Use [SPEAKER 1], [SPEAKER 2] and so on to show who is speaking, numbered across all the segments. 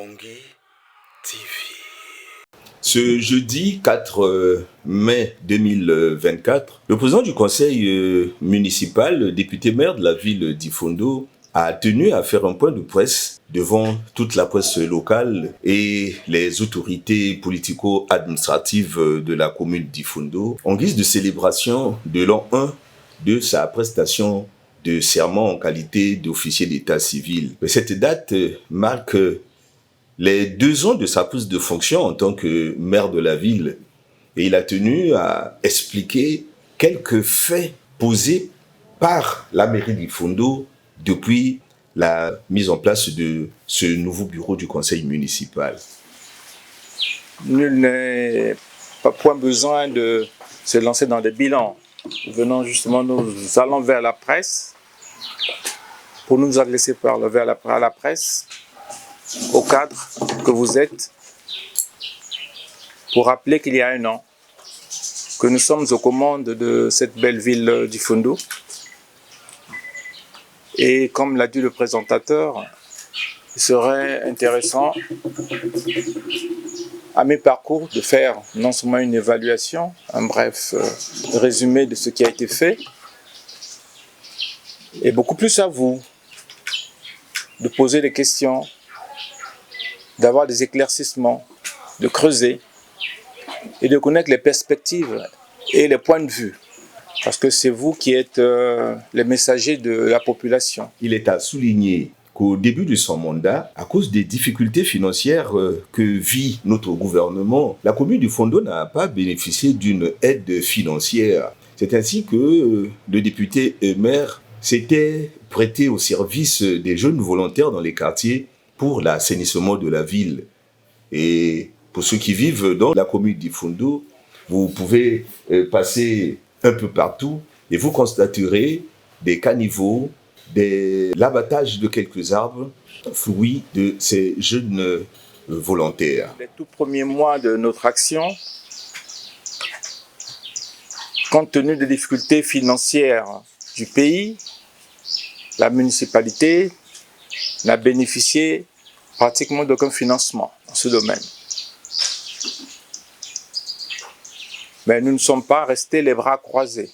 [SPEAKER 1] Ubangui TV.
[SPEAKER 2] Ce jeudi 4 mai 2024, le président du conseil municipal, député maire de la ville d'Ifundou, a tenu à faire un point de presse devant toute la presse locale et les autorités politico-administratives de la commune d'Ifundou en guise de célébration de l'an 1 de sa prestation de serment en qualité d'officier d'état civil. Cette date marque les 2 ans de sa prise de fonction en tant que maire de la ville. Et il a tenu à expliquer quelques faits posés par la mairie d'Ifundou depuis la mise en place de ce nouveau bureau du conseil municipal.
[SPEAKER 3] Nul n'est pas point besoin de se lancer dans des bilans. Nous allons vers la presse pour nous adresser à la presse, au cadre que vous êtes, pour rappeler qu'il y a 1 an que nous sommes aux commandes de cette belle ville d'Ifundou. Et comme l'a dit le présentateur, il serait intéressant à mes parcours de faire non seulement une évaluation, un bref résumé de ce qui a été fait, et beaucoup plus à vous de poser des questions, d'avoir des éclaircissements, de creuser et de connaître les perspectives et les points de vue. Parce que c'est vous qui êtes les messagers de la population.
[SPEAKER 2] Il est à souligner qu'au début de son mandat, à cause des difficultés financières que vit notre gouvernement, la commune d'Ifundou n'a pas bénéficié d'une aide financière. C'est ainsi que le député et maire s'était prêté au service des jeunes volontaires dans les quartiers pour l'assainissement de la ville. Et pour ceux qui vivent dans la commune d'Ifundou, vous pouvez passer un peu partout et vous constaterez des caniveaux, l'abattage de quelques arbres, fruits de ces jeunes volontaires.
[SPEAKER 3] Les tout premiers mois de notre action, compte tenu des difficultés financières du pays, la municipalité n'a bénéficié pratiquement d'aucun financement dans ce domaine. Mais nous ne sommes pas restés les bras croisés.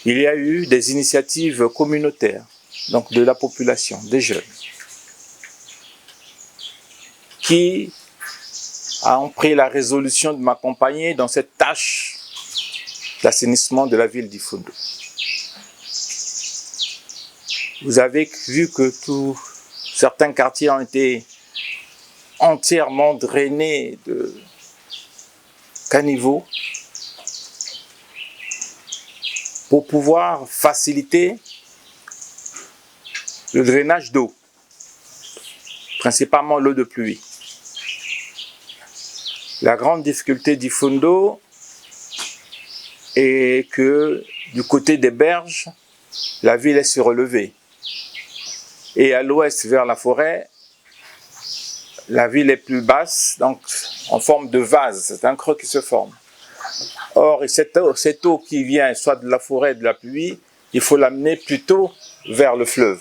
[SPEAKER 3] Il y a eu des initiatives communautaires, donc de la population, des jeunes, qui ont pris la résolution de m'accompagner dans cette tâche d'assainissement de la ville d'Ifundou. Vous avez vu que certains quartiers ont été entièrement drainés de caniveaux pour pouvoir faciliter le drainage d'eau, principalement l'eau de pluie. La grande difficulté d'Ifundou est que du côté des berges, la ville est surélevée. Et à l'ouest, vers la forêt, la ville est plus basse, donc en forme de vase, c'est un creux qui se forme. Or, cette eau qui vient soit de la forêt, de la pluie, il faut l'amener plutôt vers le fleuve.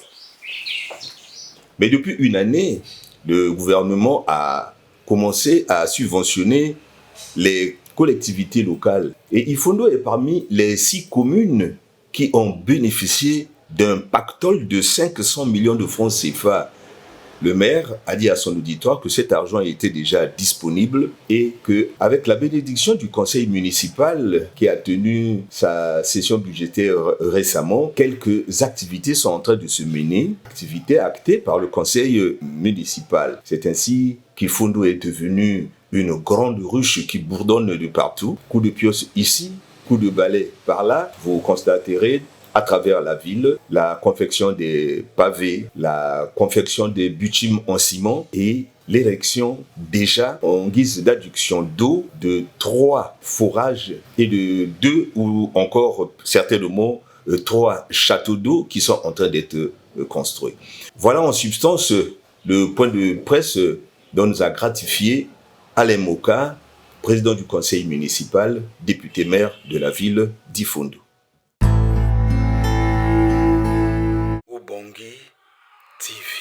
[SPEAKER 2] Mais depuis 1 année, le gouvernement a commencé à subventionner les collectivités locales. Et Ifundou est parmi les 6 communes qui ont bénéficié d'un pactole de 500 millions de francs CFA. Le maire a dit à son auditoire que cet argent était déjà disponible et qu'avec la bénédiction du conseil municipal qui a tenu sa session budgétaire récemment, quelques activités sont en train de se mener, activités actées par le conseil municipal. C'est ainsi qu'Ifundou est devenu une grande ruche qui bourdonne de partout. Coup de pioche ici, coup de balai par là, vous constaterez à travers la ville, la confection des pavés, la confection des bitumes en ciment et l'érection déjà en guise d'adduction d'eau de 3 forages et de 2 ou encore certainement 3 châteaux d'eau qui sont en train d'être construits. Voilà en substance le point de presse dont nous a gratifié Alain Moka, président du conseil municipal, député maire de la ville d'Ifundou.
[SPEAKER 1] Ubangui TV.